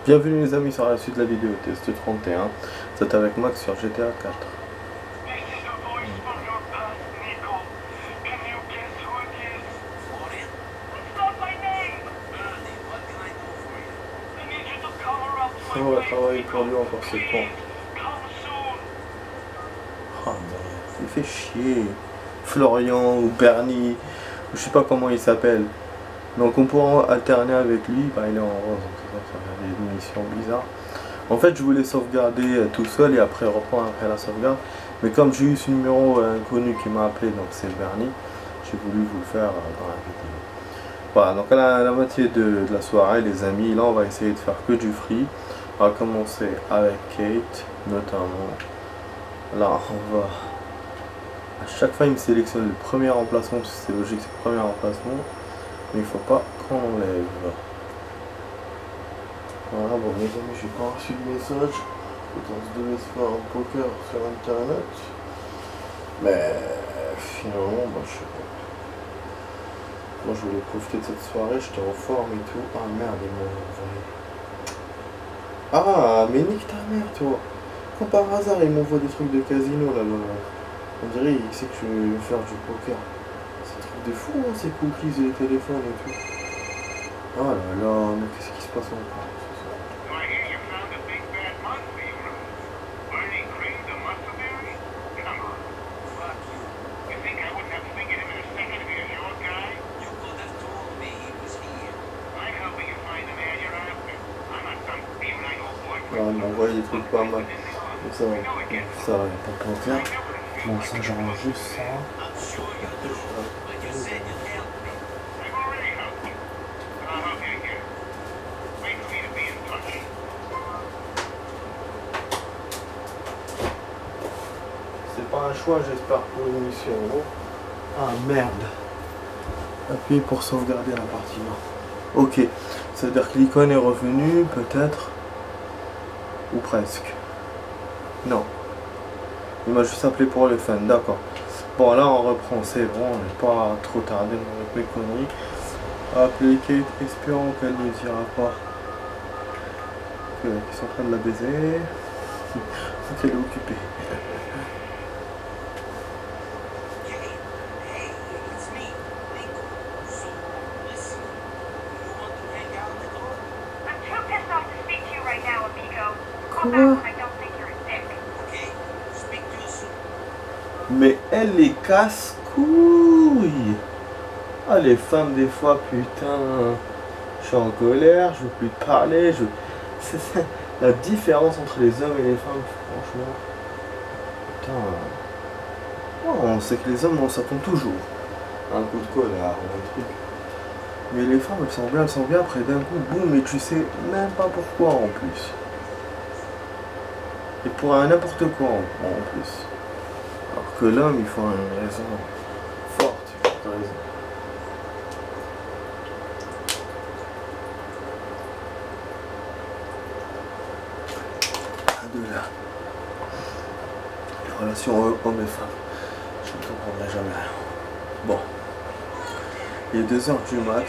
Bienvenue les amis sur la suite de la vidéo test 31. C'est avec Max sur GTA 4. On va travailler pour lui encore ce con. Oh merde, il fait chier. Florian ou Bernie, je sais pas comment il s'appelle. Donc on pourra alterner avec lui, bah, il est en rose, donc ça fait des missions bizarres. En fait je voulais sauvegarder tout seul et après reprendre après la sauvegarde. Mais comme j'ai eu ce numéro inconnu qui m'a appelé, donc c'est Bernie, j'ai voulu vous le faire dans la vidéo. Voilà, donc à la moitié de la soirée les amis, là on va essayer de faire que du free. On va commencer avec Kate notamment. Là on va... À chaque fois il me sélectionne le premier emplacement, parce que c'est logique, c'est le premier emplacement. Mais il faut pas qu'on enlève. Voilà, bon les amis, j'ai pas reçu de message. Pourtant je devais se faire un poker sur internet. Mais finalement, bah je sais pas. Moi je voulais profiter de cette soirée, j'étais en forme et tout. Ah merde, ils m'ont envoyé. Ah, mais nique ta mère toi. Quand par hasard ils m'envoient des trucs de casino là-bas. On dirait il sait que je vais faire du poker. C'est un truc de fou hein, ces cookies et les téléphones et tout. Oh là là, mais qu'est-ce qui se passe encore? Ouais, on m'a envoyé des trucs pas mal. Mais ça va pas poker. Bon, ça j'arrange juste ça. C'est pas un choix, j'espère, pour une mission. Ah merde. Appuyez pour sauvegarder la partie là. Ok. Ça veut dire que l'icône est revenue, peut-être. Ou presque. Non. Il m'a juste appelé pour le fun, d'accord. Bon là on reprend, c'est bon, on n'est pas trop tardé avec mes conneries. Appeler Kate, espérons qu'elle ne dira pas qu'ils sont en train de la baiser. Qu'elle est occupée. Quoi? Mais elle les casse-couilles. Ah les femmes des fois putain. Je suis en colère, je veux plus te parler, c'est ça, la différence entre les hommes et les femmes, franchement. Putain. Oh, on sait que les hommes, on s'attend toujours à un coup de colère ou un truc. Mais les femmes, elles sont bien, après d'un coup, boum, et tu sais même pas pourquoi en plus. Et pour un n'importe quoi en plus. Alors que l'homme, il faut une raison forte, une raison. De là. Les relations hommes et femmes. Je ne comprendrai jamais rien. Bon. Il est 2h du mat.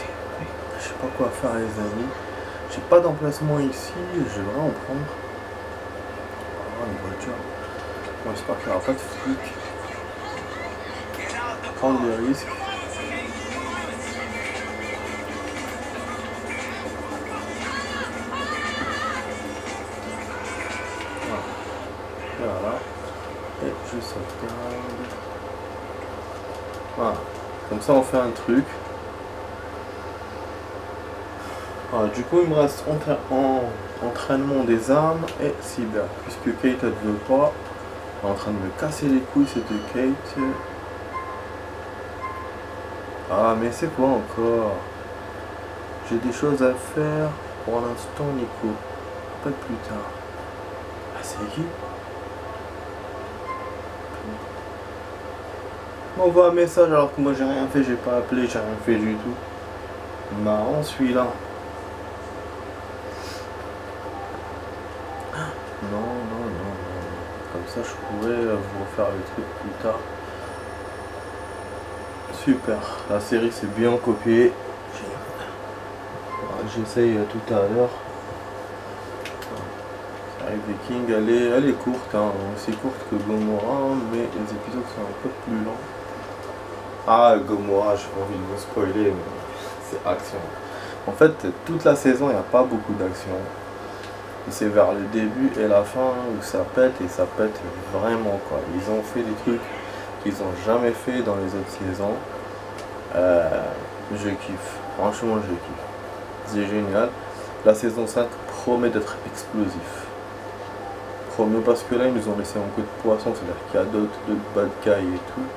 Je sais pas quoi faire les amis. J'ai pas d'emplacement ici. Je vais en prendre. Oh, une voiture. Bon, j'espère qu'il n'y aura pas de flics. Prendre des risques. Voilà. Et je sauvegarde. Voilà. Comme ça on fait un truc. Voilà, du coup il me reste entraînement des armes et cyber. Puisque Kate elle ne veut pas. Elle est en train de me casser les couilles cette Kate. Ah mais c'est quoi encore? J'ai des choses à faire pour l'instant Nico. Pas de plus tard. Ah c'est qui? M'envoie un message alors que moi j'ai rien fait, j'ai pas appelé, j'ai rien fait du tout. Marrant celui-là. Non. Comme ça je pourrais vous refaire le truc plus tard. Super, la série c'est bien copié. J'essaye tout à l'heure. série Viking, elle est courte, hein, aussi courte que Gomorrah, mais les épisodes sont un peu plus longs. Ah, Gomorrah, j'ai pas envie de vous spoiler, mais c'est action. En fait, toute la saison, il n'y a pas beaucoup d'action. C'est vers le début et la fin où ça pète, et ça pète vraiment, quoi. Ils ont fait des trucs qu'ils n'ont jamais fait dans les autres saisons. Je kiffe, franchement je kiffe. C'est génial. La saison 5 promet d'être explosif. Promet, parce que là ils nous ont laissé un coup de poisson, c'est-à-dire qu'il y a d'autres bad guys et tout.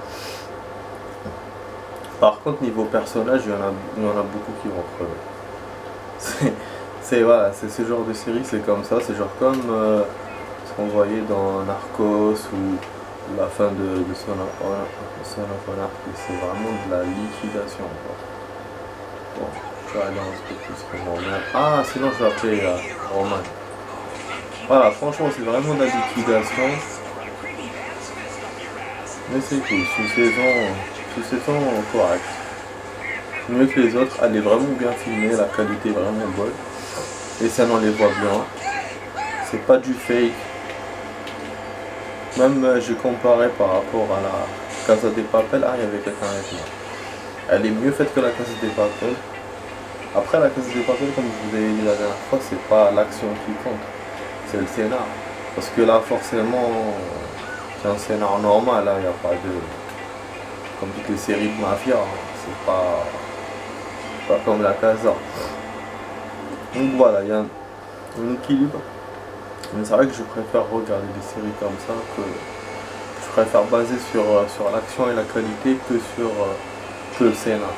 Par contre, niveau personnage, il y en a beaucoup qui vont crever. Voilà, c'est ce genre de série, c'est comme ça, c'est genre comme ce qu'on voyait dans Narcos ou la fin de Son of Anarchy, c'est vraiment de la liquidation, quoi. Bon, je vais aller un peu plus comment bien. Ah, sinon je vais appeler Roman. Voilà, franchement, c'est vraiment de la liquidation. Mais c'est cool, c'est une saison correcte. Mieux que les autres, elle est vraiment bien filmée, la qualité est vraiment bonne. Les scènes, on les voit bien. C'est pas du fake. Même j'ai comparé par rapport à la Casa de Papel. Ah, il y avait quelqu'un avec moi. Elle est mieux faite que la Casa de Papel. Après, la Casa de Papel, comme je vous avais dit la dernière fois, c'est pas l'action qui compte, c'est le scénar. Parce que là, forcément, c'est un scénar normal, là, il n'y a pas de... Comme toutes les séries de mafia, hein. C'est pas comme la Casa. Donc voilà, il y a un équilibre. Mais c'est vrai que je préfère regarder des séries comme ça, que je préfère baser sur l'action et la qualité que le scénar.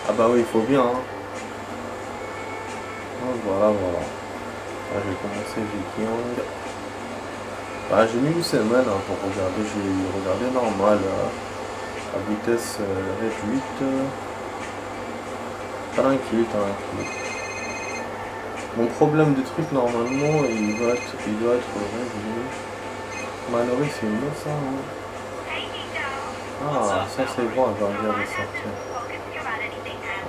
Ah bah oui, il faut bien, hein. Donc voilà. Là, j'ai commencé Viking. Bah, j'ai mis une semaine, hein, pour regarder. J'ai regardé normal, à vitesse réduite. Tranquille. Mon problème de truc, normalement, il doit être revenu. Malheureux, c'est une autre, ça, hein. Ah, ça c'est bon, elle va venir de sortir.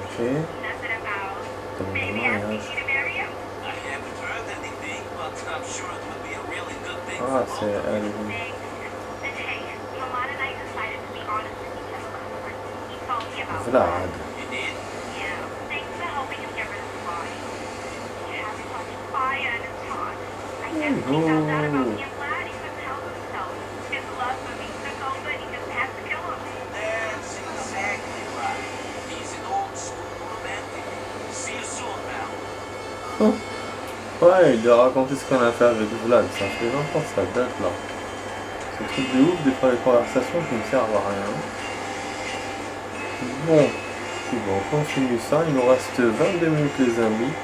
Ok. Dans le mariage. Ah, c'est elle. Vlad. Oh. Ouais, il doit raconter ce qu'on a fait avec Vlad. Ça fait longtemps que ça date là. Ce truc de ouf, des fois les conversations qui ne servent à rien. Bon, on continue ça. Il nous reste 22 minutes les amis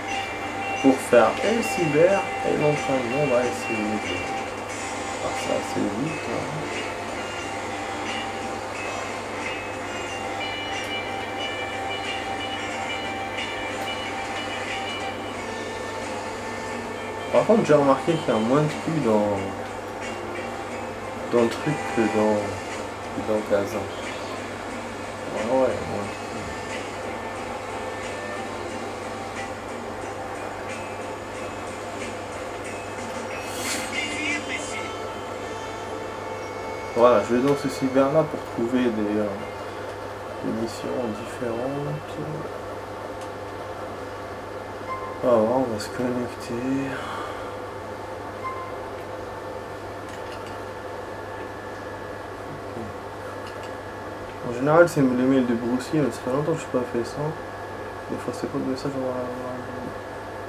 pour faire et le cyber et l'entraînement. On va essayer de faire ça assez vite, hein. Par contre, j'ai remarqué qu'il y a moins de cul dans le truc que dans Kazan. Ouais, moins de cul. Voilà, je vais dans ce cyber là pour trouver des missions différentes. Alors, on va se connecter. En général, c'est les mails de Bruce Lee, mais ça fait longtemps que je n'ai pas fait ça. Des fois, c'est pas de message, on va...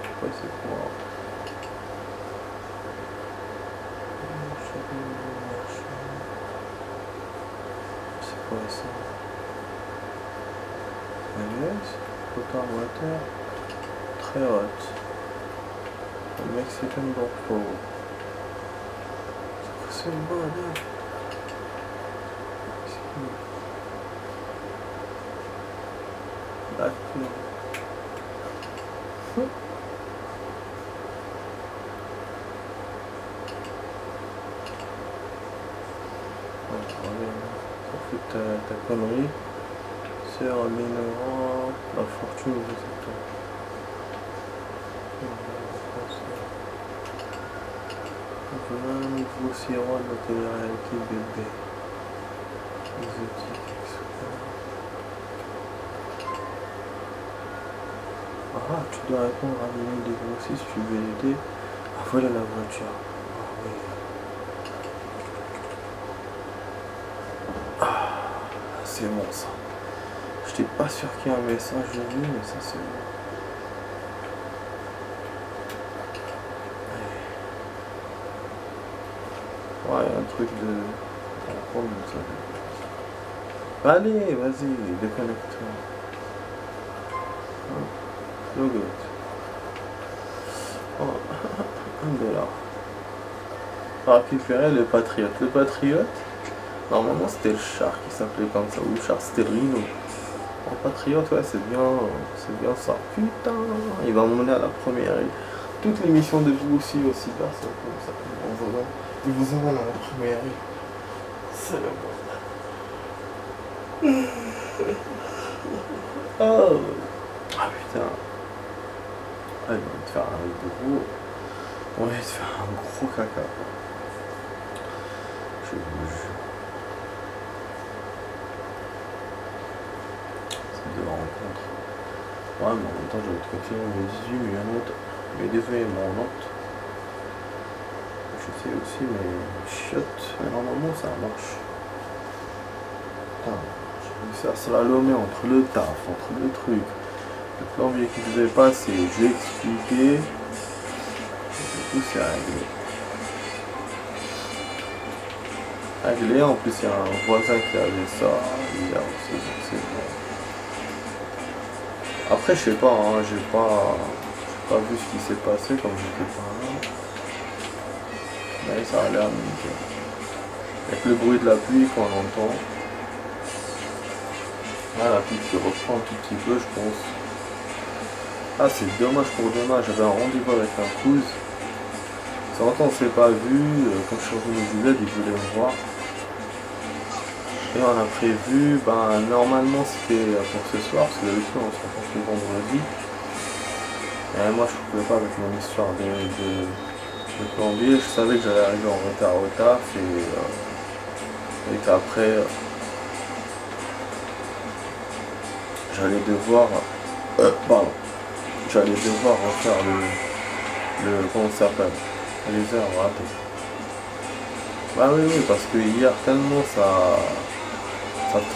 Je sais pas, c'est quoi. C'est quoi ça? Mayonnaise, Total Water, très hot. Mexican Burpo. C'est le bordel. Blackpink. Ta connerie. C'est un minéraux, la fortune, je sais pas. Un nouveau sirop de la télé-réalité bébé. Exotique. Ah, tu dois répondre à l'email des grossistes si tu veux l'aider. Ah, voilà la voiture. Ah oui. Ah, c'est bon ça. J'étais pas sûr qu'il y ait un message de lui, mais ça c'est bon. Ouais, un truc de... Allez, vas-y, déconnecte-toi. Logo. Oh, $1. Récupérer le Patriote. Le Patriote, normalement c'était le char qui s'appelait comme ça, ou le char c'était le Rhino. En Patriote, ouais, c'est bien ça. Putain, il va m'emmener à la première île. Toutes les missions de vous aussi au cyber, c'est comme ça. Il vous emmène à la première île. C'est le bon. Oh. Ah putain. Ah, il va te faire un gros... On va te faire un gros caca. Je vous jure. C'est de la rencontre. Ouais, mais en même temps, je vais te continuer. On est 18, mais il y a un autre. Mais désolé, mon note. Je sais aussi, mais chiotte. Mais normalement, ça marche. Putain, je vais faire slalomer entre le taf, entre le truc. Le plombier qui devait passer, je vais expliquer. Du coup, c'est réglé. Réglé, en plus, il y a un voisin qui avait ça hier aussi, donc c'est bon. Après, je sais pas, hein, j'ai pas vu ce qui s'est passé comme j'étais pas là. Mais ça a l'air nickel. Avec le bruit de la pluie qu'on entend. Ah, la pluie qui reprend un tout petit peu, je pense. Ah, c'est dommage pour demain, j'avais un rendez-vous avec un cousin. Ça longtemps on s'est pas vu, quand je suis revenu du bled, il voulait me voir. Et on a prévu, ben normalement c'était pour ce soir, parce que d'habitude on se rencontre le vendredi. Et moi je ne pouvais pas avec mon histoire de plombier, je savais que j'allais arriver en retard au taf et qu'après j'allais devoir refaire comment ça s'appelle, les heures ratées. Bah oui, parce que hier tellement ça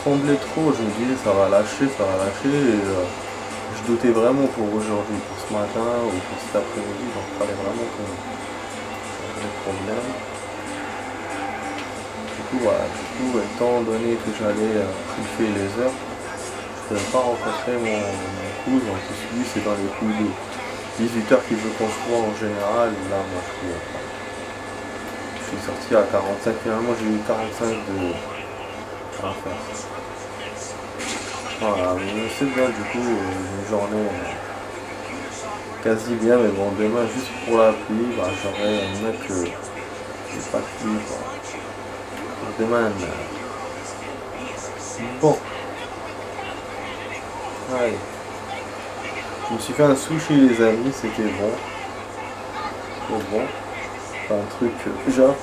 tremblait trop, je me disais ça va lâcher, et je doutais vraiment pour aujourd'hui, pour ce matin ou pour cet après-midi, donc il fallait vraiment qu'on ait des problèmes. Du coup, étant donné que j'allais triffer les heures, je ne pouvais pas rencontrer mon cousin, en plus lui c'est dans les coups de 18h qu'il veut qu'on se voit en général, là moi je pouvais pas. Je suis sorti à 45, finalement j'ai eu 45 à faire. Voilà, mais c'est bien du coup, une journée quasi bien, mais bon demain juste pour la pluie, bah, j'aurai un mec j'ai pas de pluie quoi. Demain, bon, allez. Je me suis fait un sushi les amis, c'était bon. Trop bon. Enfin, un truc Jap.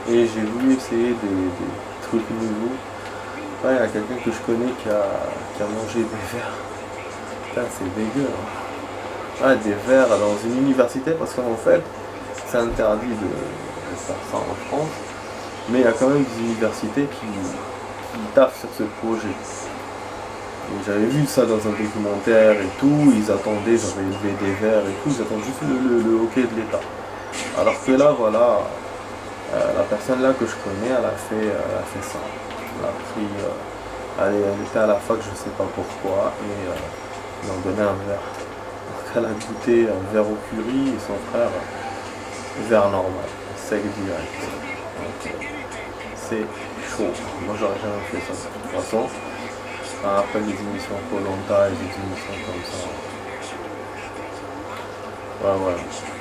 Et j'ai voulu essayer des trucs nouveaux. Ouais, il y a quelqu'un que je connais qui a mangé des verres. Putain, c'est dégueu. Hein. Ouais, des verres dans une université parce qu'en fait, c'est interdit de faire ça en France. Mais il y a quand même des universités qui taffent sur ce projet. J'avais vu ça dans un documentaire et tout, ils attendaient, j'avais élevé des verres et tout, ils attendaient juste le hockey de l'État. Alors que là, voilà, la personne là que je connais, elle a fait ça. Elle a pris, elle était à la fac, je sais pas pourquoi, et ils ont donné un verre. Donc elle a goûté un verre au curry et son frère, verre normal, sec direct. Donc c'est chaud. Moi j'aurais jamais fait ça de toute façon. Après les émissions Koh-Lanta et des émissions comme ça.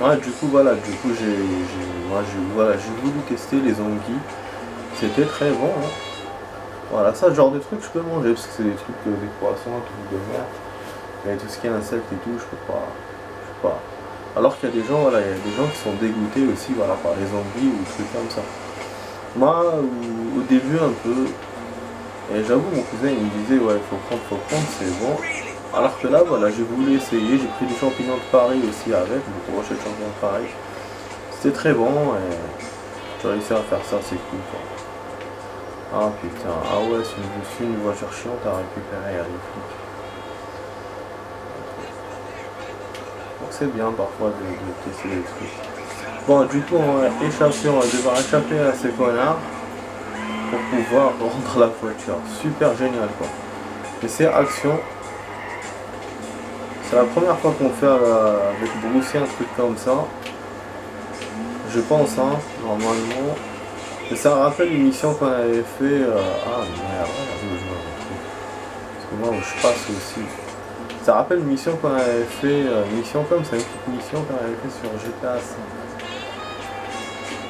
Ouais, du coup j'ai voulu tester les anguilles. C'était très bon. Hein. Voilà, ça, ce genre de trucs je peux manger parce que c'est des trucs, des poissons, des trucs de mer. Mais tout ce qui est insectes et tout, je peux pas. Alors qu'il y a des gens, voilà, il y a des gens qui sont dégoûtés aussi, voilà, par les zombies ou des trucs comme ça. Moi, au début un peu, et j'avoue, mon cousin il me disait ouais, faut prendre, c'est bon. Alors que là, voilà, j'ai voulu essayer, j'ai pris des champignons de Paris aussi avec, des brochettes de champignons de Paris. C'était très bon et j'ai réussi à faire ça, c'est cool quoi. Ah putain, ah ouais, c'est une voiture chiante à récupérer à les flics. Donc c'est bien parfois de tester des trucs. Bon, du coup, on va devoir échapper à ces connards pour pouvoir rendre la voiture. Super génial quoi. Mais c'est action. C'est la première fois qu'on fait avec Brucey un truc comme ça. Je pense, hein, normalement. Mais ça rappelle une mission qu'on avait fait. Ah merde, regardez où je me retrouve. Parce que moi, où je passe aussi. Ça rappelle une mission qu'on avait fait. Une mission comme ça, une petite mission qu'on avait fait sur GTA 5.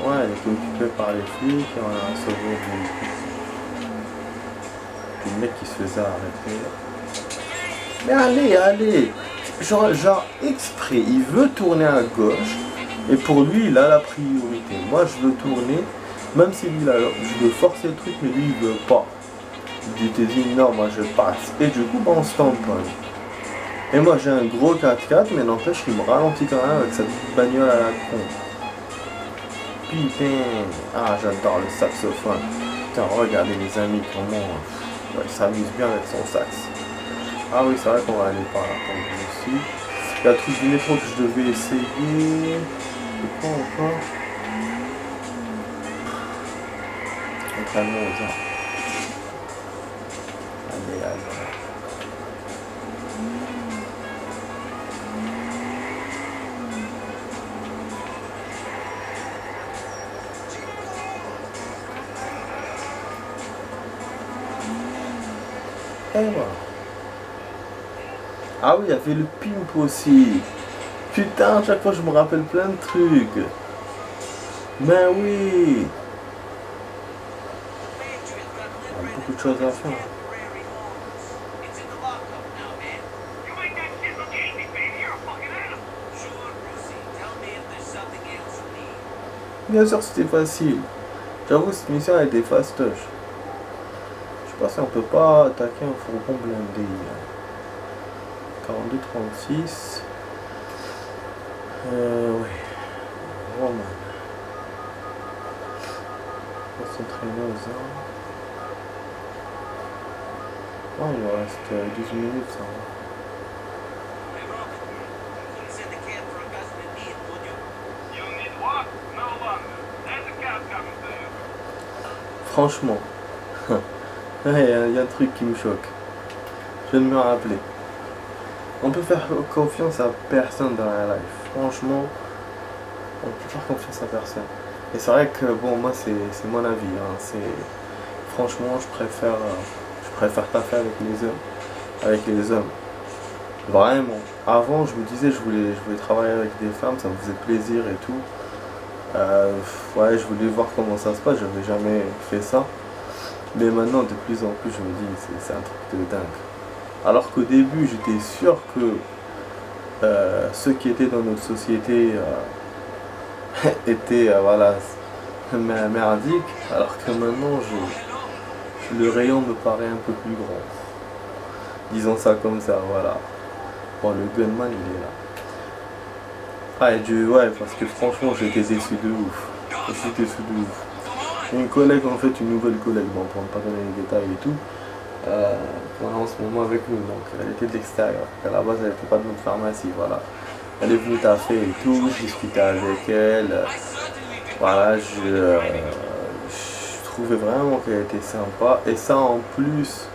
Ouais, elle était occupée par les flics et on a sauvé le mec qui se faisait arrêter. Mais allez, genre exprès, il veut tourner à gauche et pour lui il a la priorité. Moi je veux tourner, même si lui là, je veux forcer le truc mais lui il veut pas. Il te dit non moi je passe. Et du coup bah, on se tamponne. Et moi j'ai un gros 4x4 mais n'empêche qu'il me ralentit quand même avec cette bagnole à la con. Putain, ah j'adore le saxophone. Putain regardez les amis comment ouais, il s'amuse bien avec son sax. Ah oui, c'est vrai qu'on va aller par là, comme ici. Il y a le truc du métro que je devais essayer. C'est quoi encore? Entraînement aux arts. Allez. Et voilà. Ah oui, il y avait le pimp aussi. Putain, à chaque fois je me rappelle plein de trucs. Mais oui. Il y a beaucoup de choses à faire. Bien sûr c'était facile. J'avoue cette mission a été fastoche. Je sais pas si on peut pas attaquer un fourgon blindé. 42-36. Ouais. Roman. On va s'entraîner aux armes. Ouais, il nous reste 12 minutes ça va. Franchement, il y a un truc qui me choque. Je viens de me rappeler. On peut faire confiance à personne dans la life. Franchement, on peut faire confiance à personne. Et c'est vrai que bon, moi c'est mon avis. Hein. Franchement, je préfère taffer avec les hommes. Vraiment. Avant, je me disais, je voulais travailler avec des femmes, ça me faisait plaisir et tout. Ouais, je voulais voir comment ça se passe. J'avais jamais fait ça. Mais maintenant, de plus en plus, je me dis, c'est un truc de dingue. Alors qu'au début, j'étais sûr que ceux qui étaient dans notre société étaient voilà, merdiques, alors que maintenant, le rayon me paraît un peu plus grand. Disons ça comme ça, voilà. Bon, le gunman, il est là. Ah, et ouais, parce que franchement, j'étais déçu de ouf. Une collègue, en fait, une nouvelle collègue, bon, pour ne pas donner les détails et tout, qu'on a en ce moment avec nous, donc elle était de l'extérieur. À la base, elle n'était pas de notre pharmacie, voilà. Elle est venue taffer et tout, je discutais avec elle. Voilà, je trouvais vraiment qu'elle était sympa. Et ça, en plus,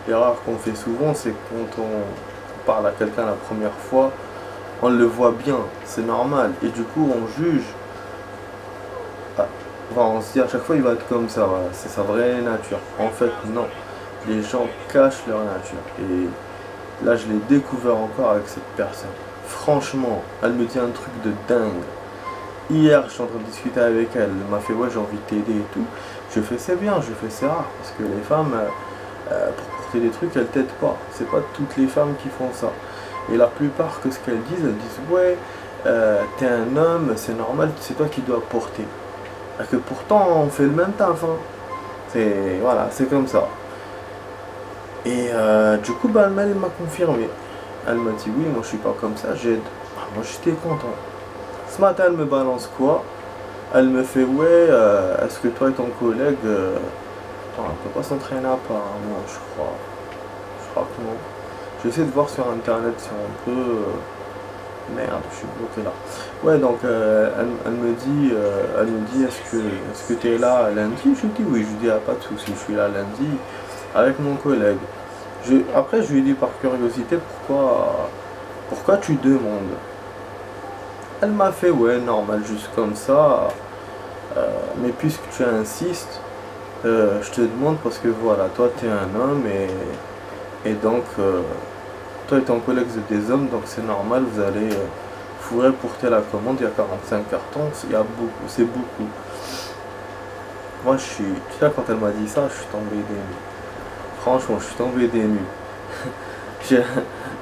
l'erreur qu'on fait souvent, c'est quand on parle à quelqu'un la première fois, on le voit bien, c'est normal. Et du coup, on juge. Enfin, on se dit à chaque fois il va être comme ça, voilà, c'est sa vraie nature. En fait non, les gens cachent leur nature. Et là je l'ai découvert encore avec cette personne. Franchement, elle me dit un truc de dingue. Hier je suis en train de discuter avec elle, elle m'a fait ouais j'ai envie de t'aider et tout. Je fais c'est bien, je fais c'est rare, parce que les femmes, pour porter des trucs, elles t'aident pas. C'est pas toutes les femmes qui font ça. Et la plupart que ce qu'elles disent ouais, t'es un homme, c'est normal, c'est toi qui dois porter. Alors que pourtant on fait le même taf, hein. C'est voilà, c'est comme ça. Et du coup, bah, elle m'a confirmé. Elle m'a dit oui, moi je suis pas comme ça, j'aide. Ah, moi j'étais content. Ce matin, elle me balance quoi? Elle me fait ouais, est-ce que toi et ton collègue, attends, on peut pas s'entraîner à part, hein, non, je crois. Je crois que non. J'essaie de voir sur internet si on peut. Merde, je suis bloqué là. Ouais, donc elle me dit est-ce que tu es là lundi? Je lui dis oui, je lui dis ah, pas de souci, je suis là lundi avec mon collègue. Après, je lui ai dit par curiosité pourquoi tu demandes. Elle m'a fait ouais, normal, juste comme ça. Mais puisque tu insistes, je te demande parce que voilà, toi tu es un homme et donc toi et ton collègue vous êtes des hommes, donc c'est normal, vous pourrez porter la commande, il y a 45 cartons, c'est beaucoup. Moi tu sais, quand elle m'a dit ça, je suis tombé des nues. Franchement, je suis tombé des nues. J'ai-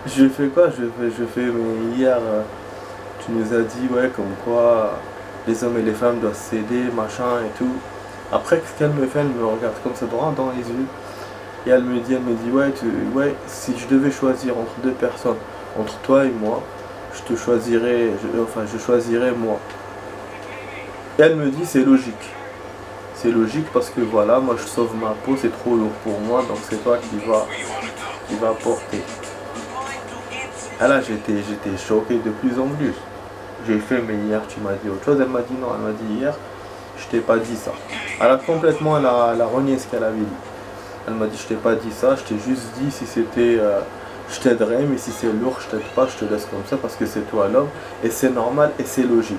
je fais quoi? Mais hier, tu nous as dit, ouais, comme quoi les hommes et les femmes doivent s'aider, machin et tout. Après, ce qu'elle me fait, elle me regarde comme ça droit dans les yeux. Et elle me dit, ouais, si je devais choisir entre deux personnes, entre toi et moi, je choisirais moi. Et elle me dit, c'est logique. C'est logique parce que voilà, moi je sauve ma peau, c'est trop lourd pour moi, donc c'est toi qui va porter. Ah là, j'étais choqué de plus en plus. J'ai fait, mais hier tu m'as dit autre chose. Elle m'a dit non, elle m'a dit hier, je t'ai pas dit ça. Elle a renié ce qu'elle avait dit. Elle m'a dit je t'ai pas dit ça, je t'ai juste dit si c'était je t'aiderais, mais si c'est lourd, je t'aide pas, je te laisse comme ça parce que c'est toi l'homme et c'est normal et c'est logique.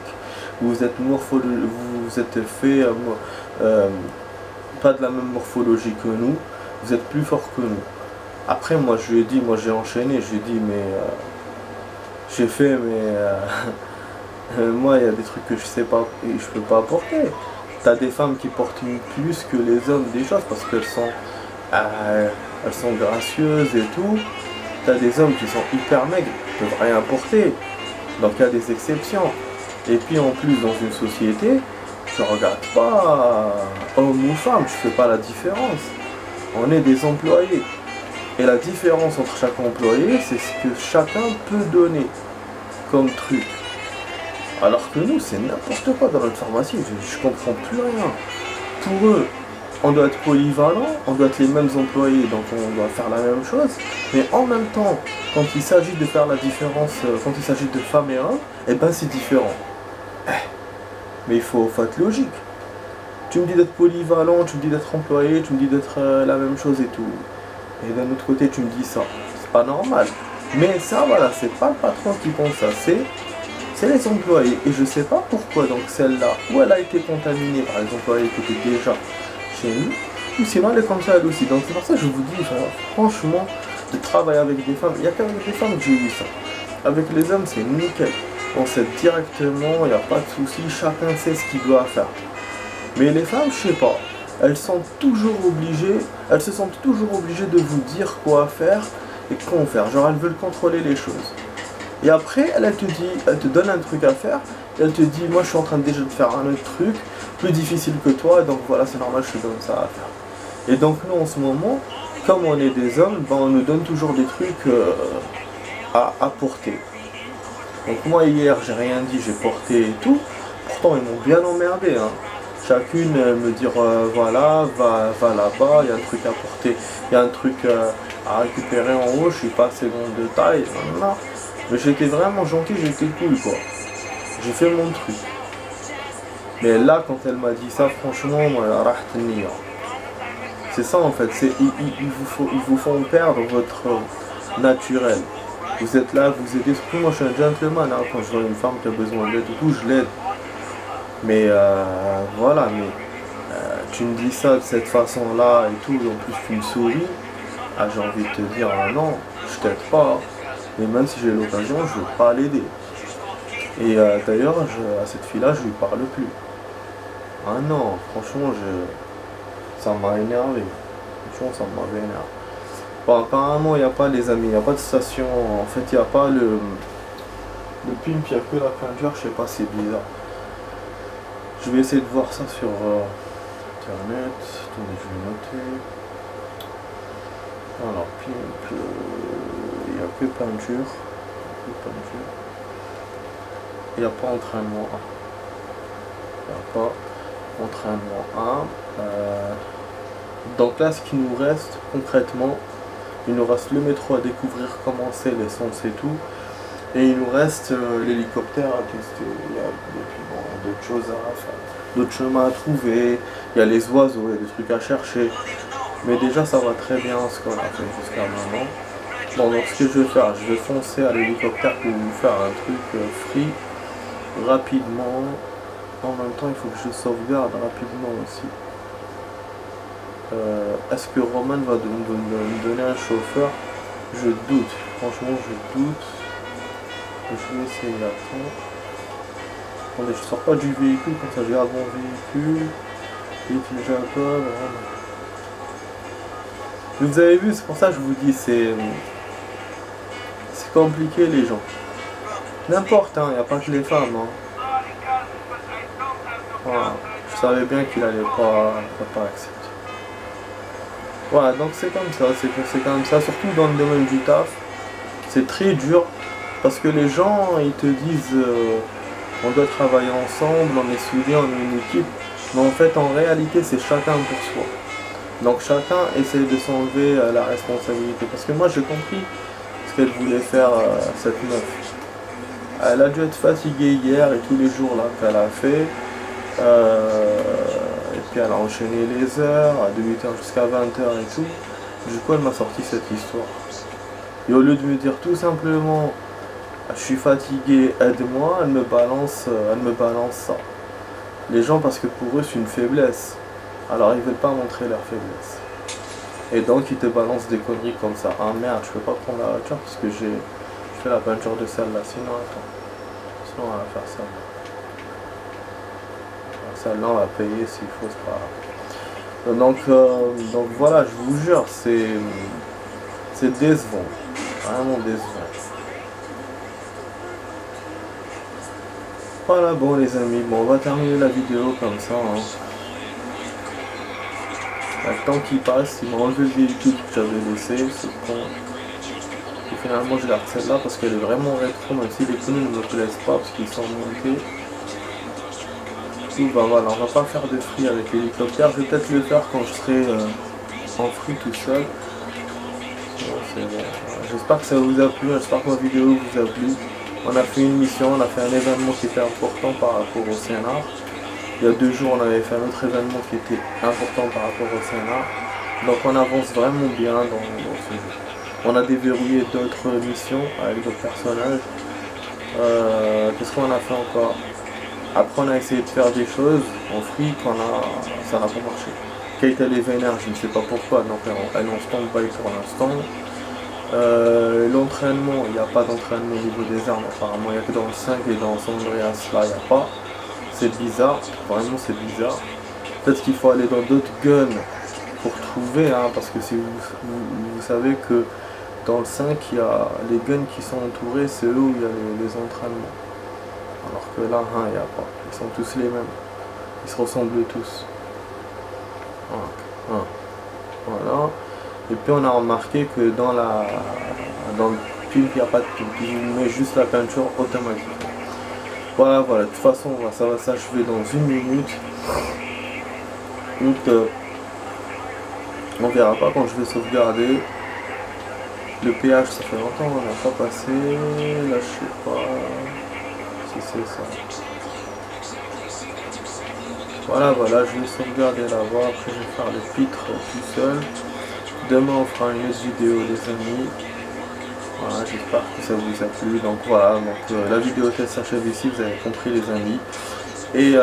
Vous êtes vous êtes fait pas de la même morphologie que nous, vous êtes plus fort que nous. Après moi je lui ai dit, moi j'ai enchaîné, je lui ai dit mais j'ai fait mais moi il y a des trucs que je sais pas et je peux pas porter. T'as des femmes qui portent plus que les hommes des choses parce elles sont gracieuses et tout. T'as des hommes qui sont hyper maigres, qui peuvent rien porter. Donc il y a des exceptions. Et puis en plus dans une société, tu regardes pas homme ou femme, tu fais pas la différence. On est des employés. Et la différence entre chaque employé, c'est ce que chacun peut donner comme truc. Alors que nous, c'est n'importe quoi dans notre pharmacie, je comprends plus rien. Pour eux, on doit être polyvalent, on doit être les mêmes employés, donc on doit faire la même chose. Mais en même temps, quand il s'agit de faire la différence, quand il s'agit de femmes et hommes, eh ben c'est différent. Mais il faut être logique. Tu me dis d'être polyvalent, tu me dis d'être employé, tu me dis d'être la même chose et tout. Et d'un autre côté, tu me dis ça. C'est pas normal. Mais ça, voilà, c'est pas le patron qui pense ça, c'est les employés. Et je sais pas pourquoi, donc celle-là, où elle a été contaminée par les employés qui étaient déjà chez nous, ou sinon elle est comme ça elle aussi. Donc c'est pour ça que je vous dis, franchement, de travailler avec des femmes, il n'y a qu'avec des femmes que j'ai vu ça. Avec les hommes, c'est nickel. On sait directement, il n'y a pas de souci, chacun sait ce qu'il doit faire. Mais les femmes, je sais pas, elles se sentent toujours obligées de vous dire quoi faire et comment faire. Genre elles veulent contrôler les choses. Et après, elle te donne un truc à faire, et elle te dit, moi je suis en train déjà de faire un autre truc, plus difficile que toi, donc voilà, c'est normal, je te donne ça à faire. Et donc nous, en ce moment, comme on est des hommes, ben, on nous donne toujours des trucs à porter. Donc moi, hier, j'ai rien dit, j'ai porté et tout, pourtant ils m'ont bien emmerdé, hein. Chacune me dire, voilà, va là-bas, il y a un truc à porter, il y a un truc à récupérer en haut, je suis pas assez grande de taille, non. Mais j'étais vraiment gentil, j'étais cool quoi. J'ai fait mon truc. Mais là, quand elle m'a dit ça, franchement, moi, c'est ça en fait, ils vous font perdre votre naturel. Vous êtes là, vous aidez, surtout moi je suis un gentleman, hein. Quand je vois une femme qui a besoin d'aide et tout, je l'aide. Mais voilà, mais tu me dis ça de cette façon-là et tout, et en plus tu me souris, ah, j'ai envie de te dire, non, je t'aide pas. Mais même si j'ai l'occasion, je ne veux pas l'aider. Et d'ailleurs, à cette fille-là, je lui parle plus. Ah non, franchement, ça m'a énervé. Franchement, ça m'avait énervé. Bon, apparemment, il n'y a pas, les amis, il n'y a pas de station. En fait, il n'y a pas le pimp, il n'y a que la peinture. Je sais pas, c'est bizarre. Je vais essayer de voir ça sur internet. Attendez, je vais noter. Alors, pimp, il n'y a que peinture. Il n'y a pas entraînement 1. Il n'y a pas entraînement 1. Donc là, ce qui nous reste concrètement, il nous reste le métro à découvrir, comment c'est, l'essence et tout. Et il nous reste l'hélicoptère à tester. Il y a d'autres choses à faire, d'autres chemins à trouver. Il y a les oiseaux, il y a des trucs à chercher. Mais déjà, ça va très bien ce qu'on a fait jusqu'à maintenant. Bon, donc ce que je vais faire, je vais foncer à l'hélicoptère pour vous faire un truc free rapidement. En même temps, il faut que je sauvegarde rapidement aussi. Est-ce que Roman va me donner un chauffeur? Je doute, franchement je doute. Je vais essayer d'attendre. Attendez, je sors pas du véhicule, comme ça j'ai un bon véhicule. Et Jacob, vous avez vu, c'est pour ça que je vous dis, c'est compliqué les gens. N'importe, hein, y a pas que les femmes. Hein. Voilà. Je savais bien qu'il allait pas accepter. Voilà, donc c'est comme ça, c'est comme ça, surtout dans le domaine du taf. C'est très dur, parce que les gens, ils te disent on doit travailler ensemble, on est soudés, on est une équipe. Mais en fait, en réalité, c'est chacun pour soi. Donc chacun essaie de s'enlever la responsabilité. Parce que moi, j'ai compris ce qu'elle voulait faire, cette meuf. Elle a dû être fatiguée hier et tous les jours là qu'elle a fait. Et puis elle a enchaîné les heures, de 8h jusqu'à 20h et tout. Du coup, elle m'a sorti cette histoire. Et au lieu de me dire tout simplement je suis fatigué, aide-moi, elle me balance ça. Les gens, parce que pour eux c'est une faiblesse, alors ils veulent pas montrer leur faiblesse. Et donc ils te balancent des conneries comme ça. Ah merde, je peux pas prendre la voiture parce que je fais la peinture de celle-là, sinon attends. Sinon on va faire ça. Celle-là on va payer s'il faut, c'est pas grave. Donc voilà, je vous jure, c'est décevant. Vraiment décevant. Voilà, bon les amis, bon on va terminer la vidéo comme ça. Hein. Le temps qui passe, il m'a enlevé le véhicule que j'avais laissé, c'est con. Et finalement je garde celle-là parce qu'elle est vraiment rétro, même si les pneus ne me plaisent pas parce qu'ils sont montés. Bah voilà, on va pas faire de free avec l'hélicoptère, je vais peut-être le faire quand je serai en free tout seul. Bon, j'espère que ça vous a plu, j'espère que ma vidéo vous a plu. On a fait une mission, on a fait un événement qui était important par rapport au Sénat. Il y a 2 jours, on avait fait un autre événement qui était important par rapport au Sénat. Donc on avance vraiment bien dans ce jeu. On a déverrouillé d'autres missions avec d'autres personnages. Qu'est-ce qu'on a fait encore? Après on a essayé de faire des choses en free, ça n'a pas marché. Kate elle est vénère, je ne sais pas pourquoi, donc elle est en stand-by pour l'instant. L'entraînement, il n'y a pas d'entraînement au niveau des armes apparemment, il n'y a que dans le 5 et dans San Andreas là il n'y a pas. C'est bizarre, vraiment c'est bizarre. Peut-être qu'il faut aller dans d'autres guns pour trouver, hein, parce que si vous savez que dans le 5 il y a les guns qui sont entourés, c'est eux où il y a les entraînements. Alors que là, hein, il n'y a pas, ils sont tous les mêmes, ils se ressemblent tous. Voilà. Et puis on a remarqué que dans le film, il n'y a pas de pimp, il vous met juste la peinture automatiquement. Voilà, de toute façon, ça va s'achever dans 1 minute. Donc, on verra pas quand je vais sauvegarder. Le péage, ça fait longtemps, on n'a pas passé. Là, je sais pas si c'est ça. Voilà, je vais sauvegarder la voie. Après, je vais faire le titre tout seul. Demain, on fera une autre vidéo, les amis. Voilà, j'espère que ça vous a plu. Donc voilà, la vidéo test s'achève ici, vous avez compris les amis. Et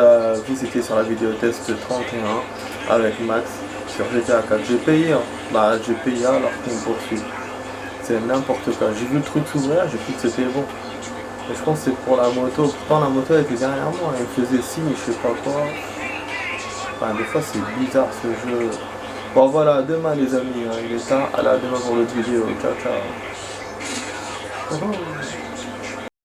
vous étiez sur la vidéo test 31 avec Max sur GTA 4. J'ai payé, hein. J'ai payé alors qu'on me poursuit. C'est n'importe quoi. J'ai vu le truc s'ouvrir, j'ai cru que c'était bon. Et je pense que c'est pour la moto. Pourtant la moto elle était derrière moi, elle me faisait signe, je sais pas quoi. Enfin, des fois c'est bizarre ce jeu. Bon voilà, demain les amis, hein, il est tard. À la demain pour l'autre vidéo. Ciao ciao.